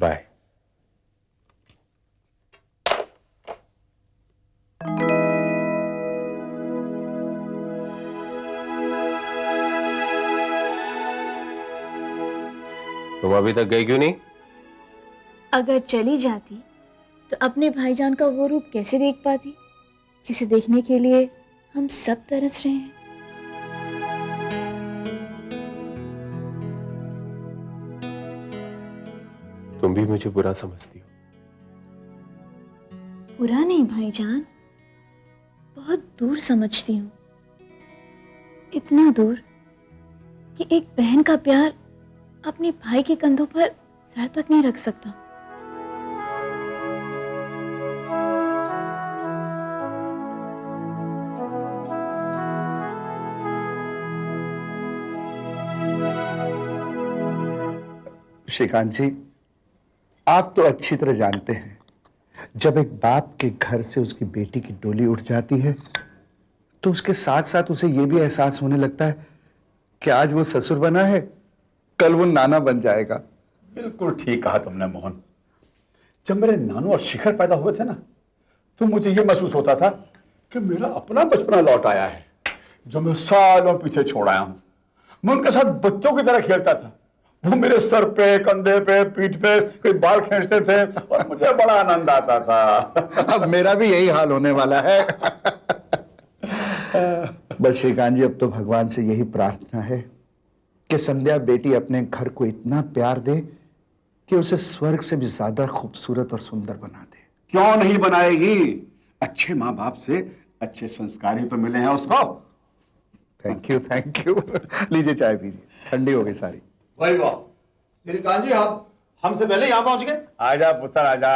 Bye. तुम अभी तक गई क्यों नहीं? अगर चली जाती तो अपने भाईजान का वो रूप कैसे देख पाती, जिसे देखने के लिए हम सब तरस रहे हैं। तुम भी मुझे बुरा समझती हो। बुरा नहीं भाईजान, बहुत दूर समझती हूँ। इतना दूर कि एक बहन का प्यार अपने भाई के कंधों पर सर तक नहीं रख सकता। श्रीकांत जी, आप तो अच्छी तरह जानते हैं, जब एक बाप के घर से उसकी बेटी की डोली उठ जाती है तो उसके साथ साथ उसे यह भी एहसास होने लगता है कि आज वो ससुर बना है, कल वो नाना बन जाएगा। बिल्कुल ठीक कहा तुमने मोहन। जब मेरे नानू और शिखर पैदा हुए थे ना, तो मुझे यह महसूस होता था कि मेरा अपना बचपना लौट आया है, जो मैं सालों पीछे छोड़ आया हूं। मैं उनके साथ बच्चों की तरह खेलता था। वो मेरे सर पे, कंधे पे, पीठ पे कोई बाल खींचते थे और मुझे बड़ा आनंद आता था। अब मेरा भी यही हाल होने वाला है। बस श्रीकांत जी, अब तो भगवान से यही प्रार्थना है कि संध्या बेटी अपने घर को इतना प्यार दे कि उसे स्वर्ग से भी ज्यादा खूबसूरत और सुंदर बना दे। क्यों नहीं बनाएगी? अच्छे माँ बाप से अच्छे संस्कार ही तो मिले हैं उसको। Thank you, thank you. लीजिए चाय पीजिए, ठंडी हो गई सारी। भाई वाह, श्रीकांत जी आप हमसे पहले यहाँ पहुंच गए। आजा पुत्र आजा।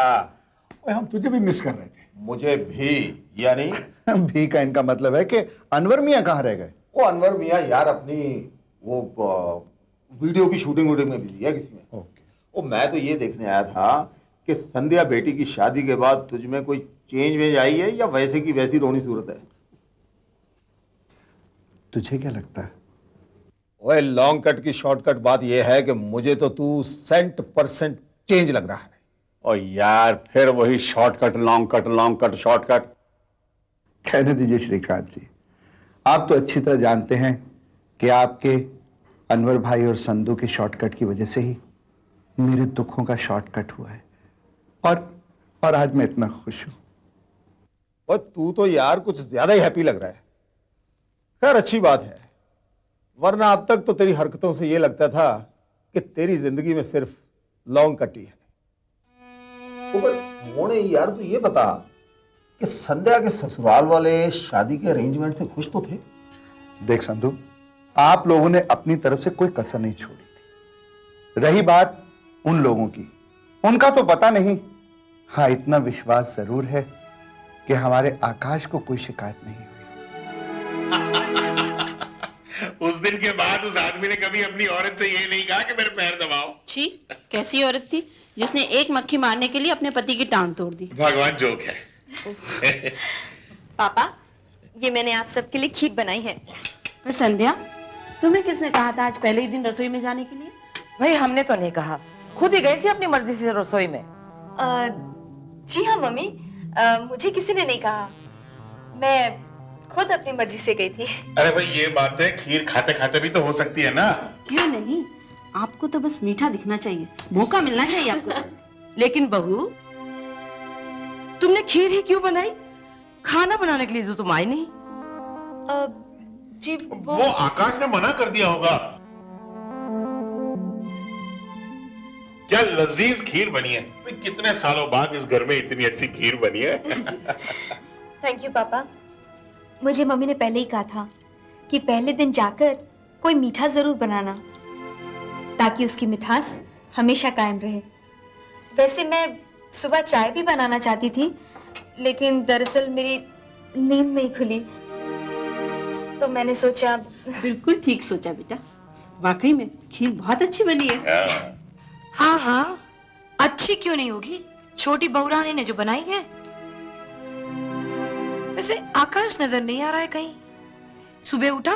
हम तुझे भी मिस कर रहे थे। मुझे भी, यानी भी का इनका मतलब है कि अनवर मियाँ कहाँ रह गए? वो अनवर मियाँ यार अपनी वो वीडियो की शूटिंग वूटिंग में बिजी है किसी में। ओके। वो मैं तो ये देखने आया था कि संध्या बेटी की शादी के बाद तुझ में कोई चेंज वेंज आई है या वैसे की वैसी रोनी सूरत है? तुझे क्या लगता है? ओए लॉन्ग कट की शॉर्टकट बात यह है कि मुझे तो तू 100% चेंज लग रहा है। और यार फिर वही शॉर्टकट लॉन्ग कट शॉर्टकट। कहने दीजिए श्रीकांत जी, आप तो अच्छी तरह जानते हैं कि आपके अनवर भाई और संधू के शॉर्टकट की वजह से ही मेरे दुखों का शॉर्टकट हुआ है और आज मैं इतना खुश हूं। और तू तो यार कुछ ज्यादा ही हैप्पी लग रहा है। खैर अच्छी बात है, वरना अब तक तो तेरी हरकतों से यह लगता था कि तेरी जिंदगी में सिर्फ लॉन्ग कट ही है। मोने यार तू ये बता कि संध्या के ससुराल वाले शादी के अरेंजमेंट से खुश तो थे? देख संधू, आप लोगों ने अपनी तरफ से कोई कसर नहीं छोड़ी थी। रही बात उन लोगों की, उनका तो पता नहीं। हाँ, इतना विश्वास जरूर है कि हमारे आकाश को कोई शिकायत नहीं हुई। उस दिन के बाद उस आदमी ने कभी अपनी औरत से ये नहीं कहा कि मेरे पैर दबाओ। छी, कैसी औरत थी जिसने एक मक्खी मारने के लिए अपने पति की टांग तोड़ दी। भगवान जोक है। पापा, ये मैंने आप सबके लिए खीर बनाई है। पर संध्या, तुम्हें किसने कहा था आज पहले ही दिन रसोई में जाने के लिए? भाई हमने तो नहीं कहा, खुद ही गई थी अपनी मर्जी से रसोई में। जी हाँ मम्मी, मुझे किसी ने नहीं कहा, मैं खुद अपनी मर्जी से गई थी। अरे भाई ये बातें खीर खाते खाते भी तो हो सकती है ना। क्यों नहीं, आपको तो बस मीठा दिखना चाहिए, मौका मिलना चाहिए आपको। लेकिन बहू, तुमने खीर ही क्यों बनाई? खाना बनाने के लिए तो तुम आई नहीं। जी वो आकाश ने मना कर दिया होगा। क्या लजीज खीर बनी है। कितने सालों बाद इस घर में इतनी अच्छी खीर बनी है। थैंक यू पापा। मुझे मम्मी ने पहले ही कहा था कि पहले दिन जाकर कोई मीठा जरूर बनाना, ताकि उसकी मिठास हमेशा कायम रहे। वैसे मैं सुबह चाय भी बनाना चाहती थी, लेकिन दरअसल मेरी नींद नहीं खुली, तो मैंने सोचा। बिल्कुल ठीक सोचा बेटा, वाकई में खीर बहुत अच्छी बनी है। हाँ हाँ, अच्छी क्यों नहीं होगी, छोटी बहुरानी ने जो बनाई है। वैसे आकाश नजर नहीं आ रहा है कहीं। सुबह उठा,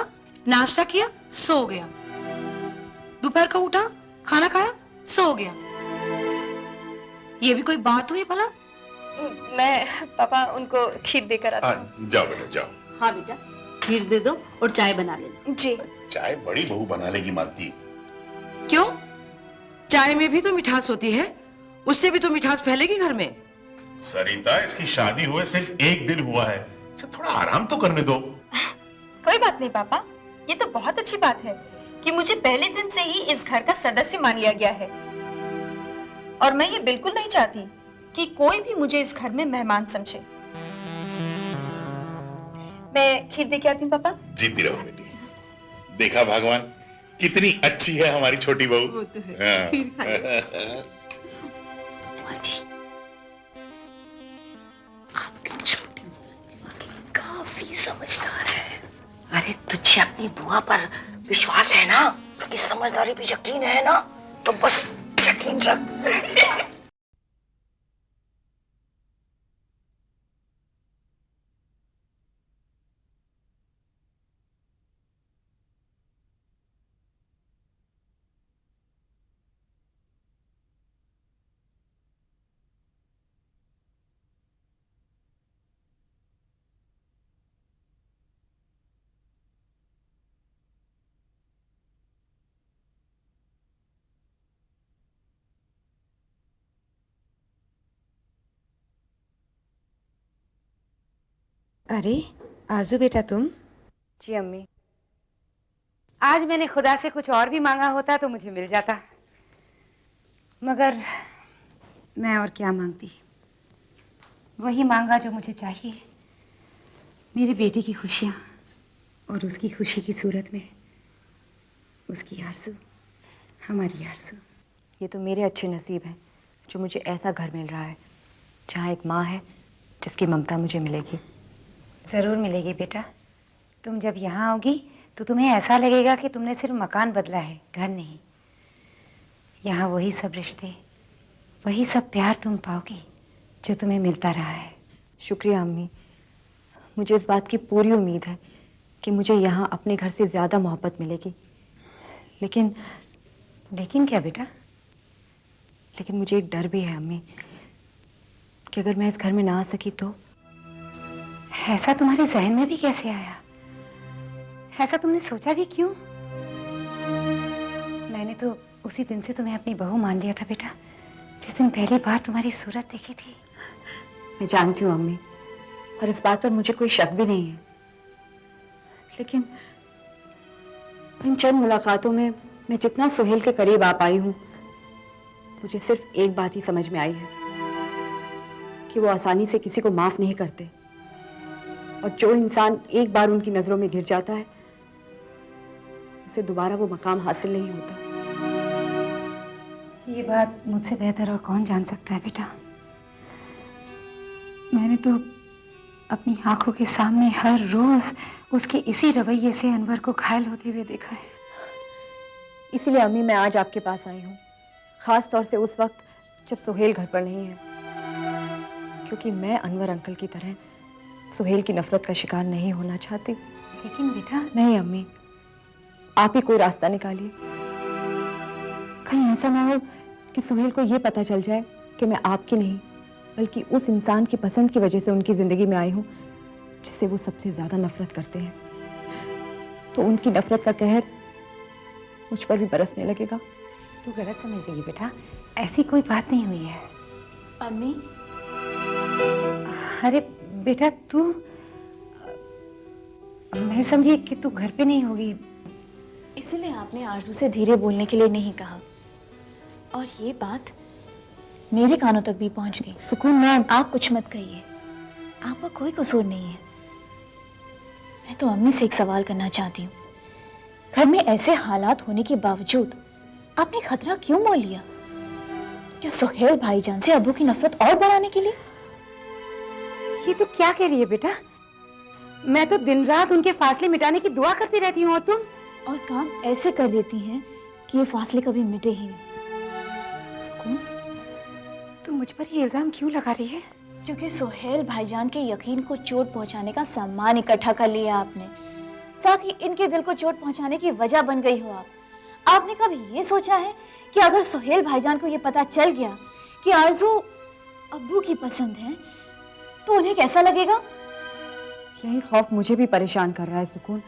नाश्ता किया, सो गया। दोपहर का उठा, खाना खाया, सो गया। ये भी कोई बात हुई भला? मैं पापा उनको खीर देकर आता हूँ। जाओ बेटा जाओ। हाँ बेटा, खीर दे दो और चाय बना लेना। जी। चाय बड़ी बहू बना लेगी मालती। क्यों? चाय में भी तो मिठास होती है, उससे भी तो मिठास फैलेगी घर में। सरिता, इसकी शादी हुए सिर्फ 1 दिन हुआ है, इसे थोड़ा आराम तो करने दो। कोई बात नहीं पापा, ये तो बहुत अच्छी बात है कि मुझे पहले दिन से ही इस घर का सदस्य मान लिया गया है। और मैं ये बिल्कुल नहीं चाहती कि कोई भी मुझे इस घर में मेहमान समझे। मैं खीर दे के आती हूँ पापा। जीती रहो बेटी। देखा भगवान, कितनी अच्छी है हमारी छोटी बहू। हाँ। आपकी छोटी काफी समझदार है। अरे तुझे अपनी बुआ पर विश्वास है ना, उसकी समझदारी पे यकीन है ना, तो बस यकीन रख। अरे आजू बेटा तुम। जी अम्मी, आज मैंने खुदा से कुछ और भी मांगा होता तो मुझे मिल जाता, मगर मैं और क्या मांगती, वही मांगा जो मुझे चाहिए, मेरे बेटे की खुशियाँ और उसकी खुशी की सूरत में उसकी आरज़ू, हमारी आरज़ू। ये तो मेरे अच्छे नसीब हैं जो मुझे ऐसा घर मिल रहा है जहाँ एक माँ है जिसकी ममता मुझे मिलेगी। ज़रूर मिलेगी बेटा। तुम जब यहाँ आओगी तो तुम्हें ऐसा लगेगा कि तुमने सिर्फ मकान बदला है, घर नहीं। यहाँ वही सब रिश्ते, वही सब प्यार तुम पाओगी जो तुम्हें मिलता रहा है। शुक्रिया अम्मी, मुझे इस बात की पूरी उम्मीद है कि मुझे यहाँ अपने घर से ज़्यादा मोहब्बत मिलेगी। लेकिन क्या बेटा? लेकिन मुझे एक डर भी है अम्मी कि अगर मैं इस घर में ना आ सकी तो। ऐसा तुम्हारे जहन में भी कैसे आया? ऐसा तुमने सोचा भी क्यों? मैंने तो उसी दिन से तुम्हें अपनी बहू मान लिया था बेटा, जिस दिन पहली बार तुम्हारी सूरत देखी थी। मैं जानती हूँ अम्मी, और इस बात पर मुझे कोई शक भी नहीं है, लेकिन इन चंद मुलाकातों में मैं जितना सुहेल के करीब आ पाई हूँ, मुझे सिर्फ एक बात ही समझ में आई है कि वो आसानी से किसी को माफ नहीं करते, और जो इंसान एक बार उनकी नजरों में गिर जाता है उसे दोबारा वो मकाम हासिल नहीं होता। ये बात मुझसे बेहतर और कौन जान सकता है बेटा? मैंने तो अपनी आंखों के सामने हर रोज उसके इसी रवैये से अनवर को घायल होते हुए देखा है। इसीलिए अम्मी मैं आज आपके पास आई हूँ, खास तौर से उस वक्त जब सुहेल घर पर नहीं है, क्योंकि मैं अनवर अंकल की तरह सुहेल की नफरत का शिकार नहीं होना चाहती। लेकिन बेटा। नहीं अम्मी, आप ही कोई रास्ता निकालिए। कहीं ऐसा ना हो कि सुहेल को ये पता चल जाए कि मैं आपकी नहीं बल्कि उस इंसान की पसंद की वजह से उनकी जिंदगी में आई हूँ जिससे वो सबसे ज्यादा नफरत करते हैं, तो उनकी नफरत का कहर मुझ पर भी बरसने लगेगा। तू गलत समझ रही है बेटा, ऐसी कोई बात नहीं हुई है। अम्मी, अरे बेटा तू, मैं समझी कि तू घर पे नहीं होगी, इसलिए आपने आरजू से धीरे बोलने के लिए नहीं कहा, और ये बात मेरे कानों तक भी पहुंच गई। सुकून मैम, आप कुछ मत कहिए, आपका कोई कसूर नहीं है। मैं तो अम्मी से एक सवाल करना चाहती हूँ, घर में ऐसे हालात होने के बावजूद आपने खतरा क्यों मोल लिया? क्या सुहेल भाईजान से अबू की नफरत और बढ़ाने के लिए? ये तो क्या कह रही है बेटा? मैं तो दिन रात उनके फासले मिटाने की दुआ करती रहती हूँ, और तुम और काम ऐसे कर देती हैं कि ये फासले कभी मिटे ही नहीं। सुकून, तुम मुझ पर ये इल्जाम क्यों लगा रही है? क्योंकि सुहेल भाईजान के यकीन को चोट पहुंचाने का सामान इकट्ठा कर लिया आपने, साथ ही इनके दिल को चोट पहुंचाने की वजह बन गई हो आप। आपने कभी ये सोचा है कि अगर सुहेल भाईजान को ये पता चल गया कि आरजू अब्बू की पसंद है तो उन्हें कैसा लगेगा? यही खौफ मुझे भी परेशान कर रहा है सुकून,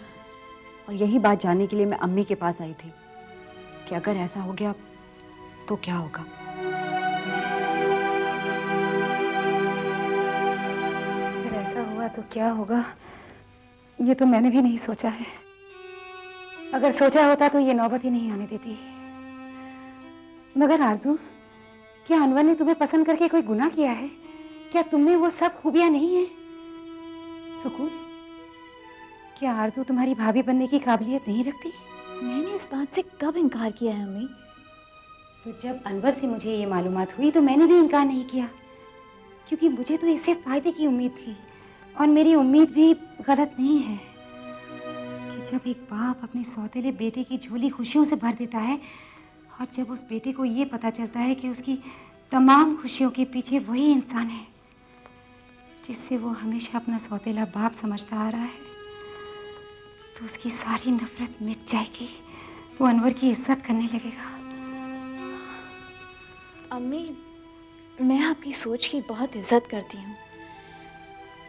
और यही बात जानने के लिए मैं अम्मी के पास आई थी कि अगर ऐसा हो गया तो क्या होगा। अगर ऐसा हुआ तो क्या होगा, ये तो मैंने भी नहीं सोचा है। अगर सोचा होता तो ये नौबत ही नहीं आने देती। मगर आरजू, क्या अनवर ने तुम्हें पसंद करके कोई गुनाह किया है? क्या तुमने वो सब खूबियां नहीं है? सुकून, क्या आरजू तुम्हारी भाभी बनने की काबिलियत नहीं रखती? मैंने इस बात से कब इनकार किया है अम्मी? तो जब अनवर से मुझे ये मालूमात हुई तो मैंने भी इनकार नहीं किया, क्योंकि मुझे तो इससे फायदे की उम्मीद थी, और मेरी उम्मीद भी गलत नहीं है कि जब एक बाप अपने सौतेले बेटे की झोली खुशियों से भर देता है, और जब उस बेटे को ये पता चलता है कि उसकी तमाम खुशियों के पीछे वही इंसान है जिससे वो हमेशा अपना सौतेला बाप समझता आ रहा है, तो उसकी सारी नफरत मिट जाएगी। वो अनवर की इज्जत करने लगेगा। अम्मी, मैं आपकी सोच की बहुत इज्जत करती हूँ,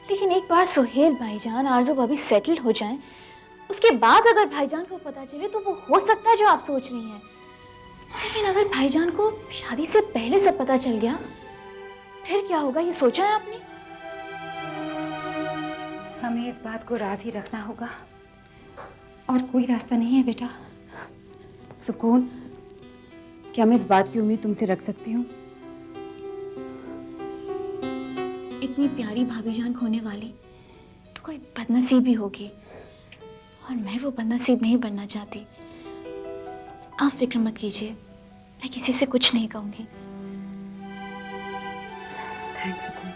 लेकिन एक बार सुहेल भाईजान, आरजू भाभी सेटल हो जाएं, उसके बाद अगर भाईजान को पता चले तो वो हो सकता है जो आप सोच रही हैं। लेकिन अगर भाईजान को शादी से पहले सब पता चल गया, फिर क्या होगा, ये सोचा है आपने? हमें इस बात को राज ही रखना होगा, और कोई रास्ता नहीं है बेटा। सुकून, क्या मैं इस बात की उम्मीद तुमसे रख सकती हूँ? इतनी प्यारी भाभीजान खोने वाली तो कोई बदनसीब ही होगी, और मैं वो बदनसीब नहीं बनना चाहती। आप फिक्र मत कीजिए, मैं किसी से कुछ नहीं कहूंगी। थैंक्स सुकून।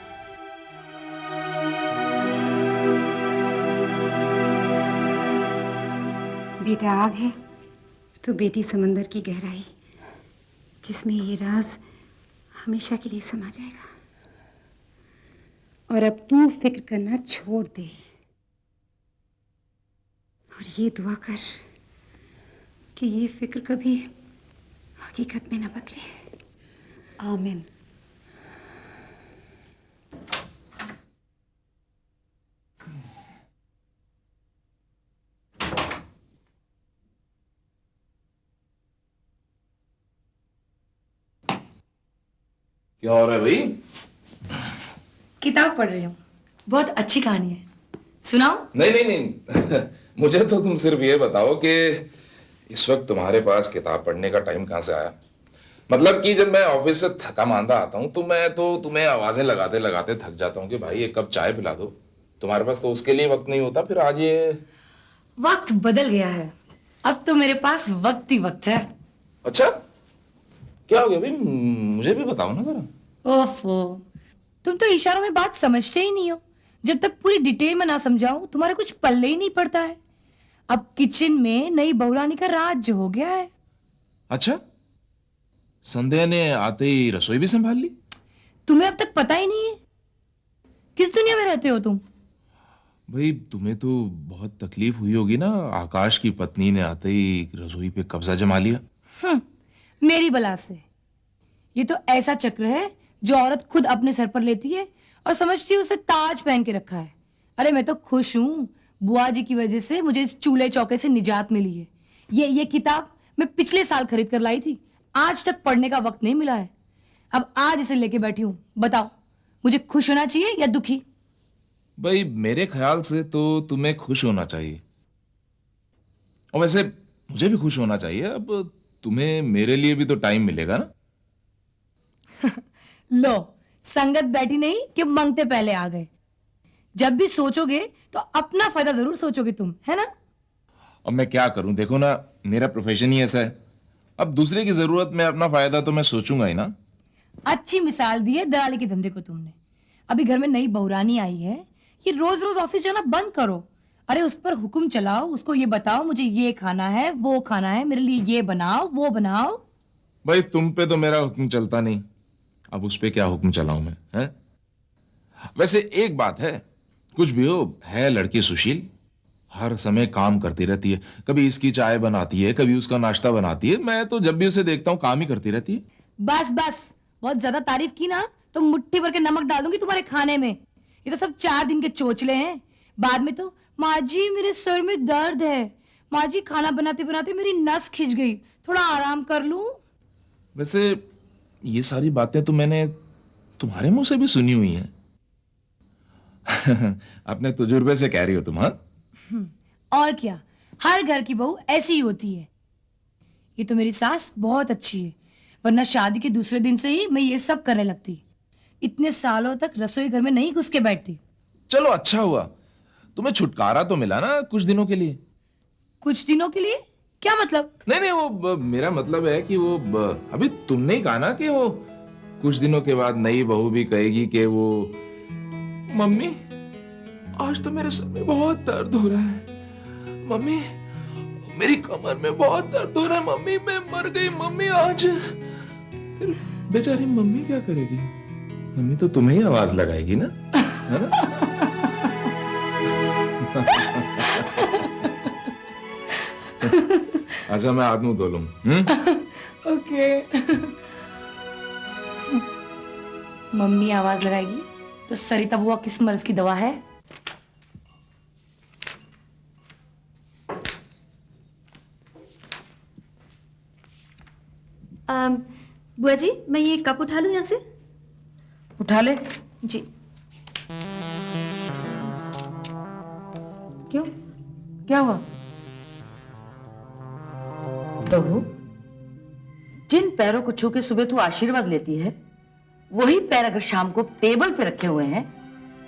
बेटा आग है तो बेटी समंदर की गहराई, जिसमें ये राज हमेशा के लिए समा जाएगा। और अब तू फिक्र करना छोड़ दे, और ये दुआ कर कि ये फिक्र कभी हकीकत में न बदले। आमीन। क्या हो रहा है भाई? किताब पढ़ रही हूँ, बहुत अच्छी कहानी है, सुनाओ? नहीं नहीं नहीं मुझे तो तुम सिर्फ ये बताओ कि इस वक्त तुम्हारे पास किताब पढ़ने का टाइम कहाँ से आया? मतलब कि जब मैं ऑफिस से थका मांदा आता हूँ तो मैं तो तुम्हें आवाजें लगाते लगाते थक जाता हूँ कि भाई एक कप चाय पिला दो। तुम्हारे पास तो उसके लिए वक्त नहीं होता। फिर आज ये वक्त बदल गया है, अब तो मेरे पास वक्त ही वक्त है। अच्छा, क्या हो गया भाई? मुझे भी बताओ ना जरा। ओफो, तुम तो इशारों में बात समझते ही नहीं हो। जब तक पूरी डिटेल में ना समझाऊं तुम्हारे कुछ पल्ले ही नहीं पड़ता है। अब किचन में नई बहुरानी का राज हो गया है। अच्छा, संध्या ने आते ही रसोई भी संभाल ली? तुम्हें अब तक पता ही नहीं है? किस दुनिया में रहते हो तुम? भाई तुम्हें तो बहुत तकलीफ हुई होगी ना, आकाश की पत्नी ने आते ही रसोई पे कब्जा जमा लिया। मेरी बला से। ये तो ऐसा चक्र है जो औरत खुद अपने सर पर लेती है और समझती है उसे ताज पहन के रखा है। अरे मैं तो खुश हूं, बुआ जी की वजह से मुझे इस चूल्हे चौके से निजात मिली है। ये किताब मैं पिछले साल खरीद कर लाई थी, आज तक पढ़ने का वक्त नहीं मिला है। अब आज इसे लेके बैठी हूं। बताओ, मुझे खुश होना चाहिए या दुखी? भाई मेरे ख्याल से तो तुम्हें खुश होना चाहिए, और वैसे मुझे भी खुश होना चाहिए। अब तुम्हें मेरे लिए भी तो टाइम मिलेगा ना। लो, संगत बैठी नहीं कि मंगते पहले आ गए। जब भी सोचोगे तो अपना फायदा जरूर सोचोगे तुम, है ना? अब मैं क्या करूं, देखो ना मेरा प्रोफेशन ही ऐसा है। अब दूसरे की जरूरत में अपना फायदा तो मैं सोचूंगा ही ना। अच्छी मिसाल दी है दलाली के धंधे को तुमने। अभी घर में नई बहुरानी आई है, ये रोज रोज ऑफिस जाना बंद करो। अरे उस पर हुक्म चलाओ, उसको ये बताओ मुझे ये खाना है, वो खाना है, मेरे लिए ये बनाओ, वो बनाओ। भाई तुम पे तो मेरा हुक्म चलता नहीं, अब उस पे क्या हुक्म चलाऊं मैं, है? वैसे एक बात है, कुछ भी हो, है लड़की सुशील, हर समय काम करती रहती है। कभी इसकी चाय बनाती है, कभी उसका नाश्ता बनाती है। मैं तो जब भी उसे देखता हूँ काम ही करती रहती है। बस बस, बहुत ज्यादा तारीफ की ना तो मुट्ठी भर के नमक डाल दूंगी तुम्हारे खाने में। ये तो सब 4 दिन के चोचले हैं, बाद में तो माँ जी मेरे सर में दर्द है, माँ जी खाना बनाते बनाते मेरी नस खिंच गई, थोड़ा आराम कर लूं। वैसे ये सारी बातें तो मैंने तुम्हारे मुंह से भी सुनी हुई हैं। अपने तजुर्बे से कह रही हो तुम? हाँ, और क्या, हर घर की बहू ऐसी ही होती है। ये तो मेरी सास बहुत अच्छी है, वरना शादी के दूसरे दिन से ही मैं ये सब करने लगती। इतने सालों तक रसोई घर में नहीं घुस के बैठती। चलो अच्छा हुआ, तुम्हें छुटकारा तो मिला ना कुछ दिनों के लिए। कुछ दिनों के लिए? क्या मतलब? नहीं, वो मेरा मतलब है कि वो अभी तुमने ही कहा ना कि वो कुछ दिनों के बाद नई बहू भी कहेगी कि वो मम्मी आज तो मेरे सर में बहुत दर्द हो रहा है, मम्मी मेरी कमर में बहुत दर्द हो रहा है, मम्मी मैं मर गई मम्मी आज। फिर बेचारी मम्मी क्या करेगी? मम्मी तो तुम्हें ही आवाज लगाएगी ना, है ना? अच्छा मैं हाथ मुंह धो लूं। ओके। मम्मी आवाज लगाएगी तो सरिता बुआ किस मर्ज की दवा है? बुआ जी मैं ये कप उठा लूं यहाँ से? उठा ले। जी। क्यों, क्या हुआ? बहू, जिन पैरों को छू के सुबह तू आशीर्वाद लेती है, वही पैर अगर शाम को टेबल पे रखे हुए हैं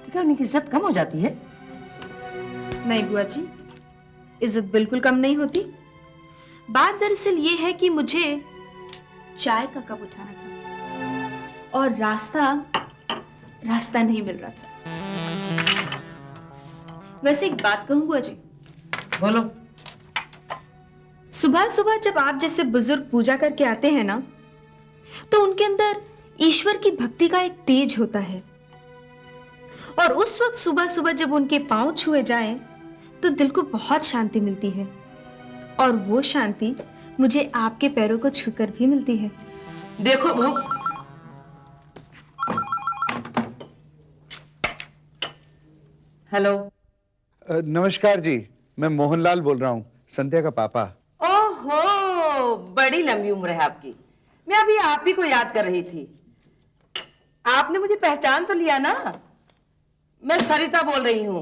तो क्या उनकी इज्जत कम हो जाती है? नहीं बुआ जी, इज्जत बिल्कुल कम नहीं होती। बात दरअसल ये है कि मुझे चाय का कप उठाना था और रास्ता नहीं मिल रहा था। वैसे एक बात कहूं बुआ जी? बोलो। सुबह सुबह जब आप जैसे बुजुर्ग पूजा करके आते हैं ना, तो उनके अंदर ईश्वर की भक्ति का एक तेज होता है, और उस वक्त सुबह सुबह जब उनके पांव छुए जाएं, तो दिल को बहुत शांति मिलती है, और वो शांति मुझे आपके पैरों को छूकर भी मिलती है। देखो बहू, हेलो। नमस्कार जी, मैं मोहनलाल बोल रहा हूँ, संध्या का पापा। ओहो, बड़ी लंबी उम्र है आपकी। मैं अभी आप ही को याद कर रही थी। आपने मुझे पहचान तो लिया ना? मैं सरिता बोल रही हूँ,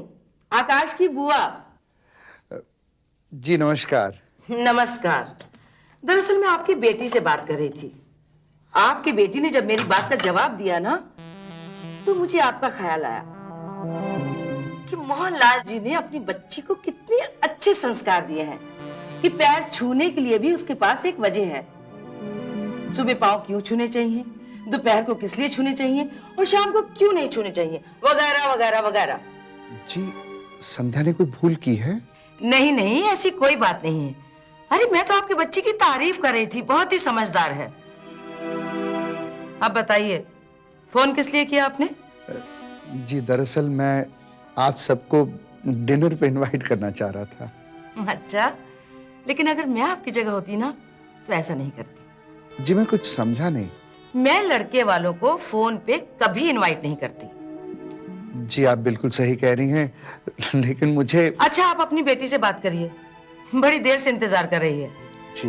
आकाश की बुआ। जी नमस्कार। नमस्कार। दरअसल मैं आपकी बेटी से बात कर रही थी। आपकी बेटी ने जब मेरी बात का जवाब दिया ना, तो मुझे आपका ख्याल आया कि मोहनलाल जी ने अपनी बच्ची को कितने अच्छे संस्कार दिए हैं कि पैर छूने के लिए भी उसके पास एक वजह है। सुबह पांव क्यों छूने चाहिए, दोपहर को किस लिए छूने चाहिए, और शाम को क्यों नहीं छूने चाहिए, वगैरह वगैरह वगैरह। जी, संध्या ने कोई भूल की है? नहीं नहीं, ऐसी कोई बात नहीं है। अरे मैं तो आपके बच्चे की तारीफ कर रही थी, बहुत ही समझदार है। अब बताइए, फोन किस लिए किया आपने? जी दरअसल मैं आप सबको डिनर पे इनवाइट करना चाह रहा था। अच्छा, लेकिन अगर मैं आपकी जगह होती ना तो ऐसा नहीं करती। जी मैं कुछ समझा नहीं। मैं लड़के वालों को फोन पे कभी इनवाइट नहीं करती। जी आप बिल्कुल सही कह रही हैं, लेकिन मुझे। अच्छा, आप अपनी बेटी से बात करिए, बड़ी देर से इंतजार कर रही है। जी।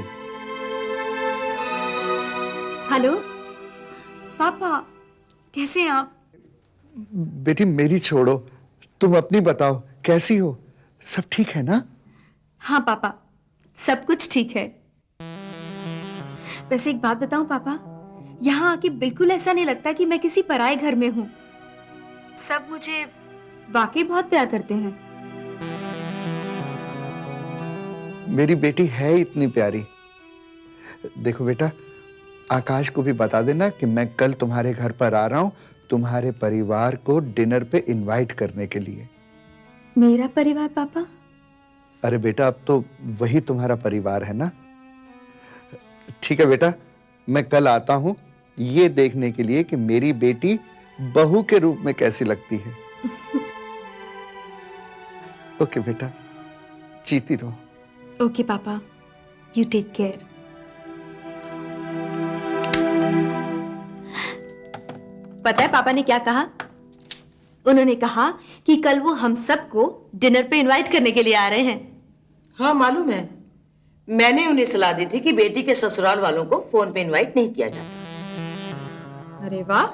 हेलो पापा, कैसे हैं आप? बेटी मेरी छोड़ो, तुम अपनी बताओ, कैसी हो? सब ठीक है ना? हाँ पापा, सब कुछ ठीक है। वैसे एक बात बताऊं पापा, यहाँ आके बिल्कुल ऐसा नहीं लगता कि मैं किसी पराए घर में हूँ। सब मुझे वाकई बहुत प्यार करते हैं। मेरी बेटी है इतनी प्यारी। देखो बेटा, आकाश को भी बता देना कि मैं कल तुम्हारे घर पर आ रहा हूं, तुम्हारे परिवार को डिनर पे इनवाइट करने के लिए। मेरा परिवार पापा? अरे बेटा, अब तो वही तुम्हारा परिवार है ना। ठीक है बेटा, मैं कल आता हूं ये देखने के लिए कि मेरी बेटी बहू के रूप में कैसी लगती है। ओके बेटा, जीती रहो। ओके पापा, यू टेक केयर। पता है पापा ने क्या कहा? उन्होंने कहा कि कल वो हम सबको डिनर पे इनवाइट करने के लिए आ रहे हैं। हाँ मालूम है, मैंने उन्हें सलाह दी थी कि बेटी के ससुराल वालों को फोन पे इनवाइट नहीं किया जाता। अरे वाह,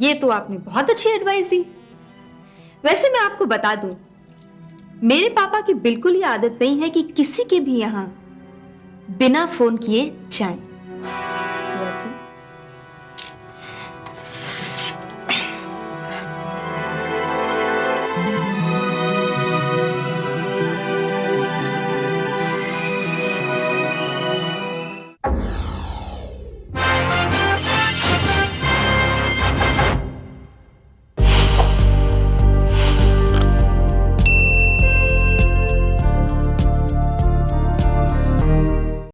ये तो आपने बहुत अच्छी एडवाइस दी। वैसे मैं आपको बता दूं, मेरे पापा की बिल्कुल ही आदत नहीं है कि किसी के भी यहाँ बिना फोन किए जाएं।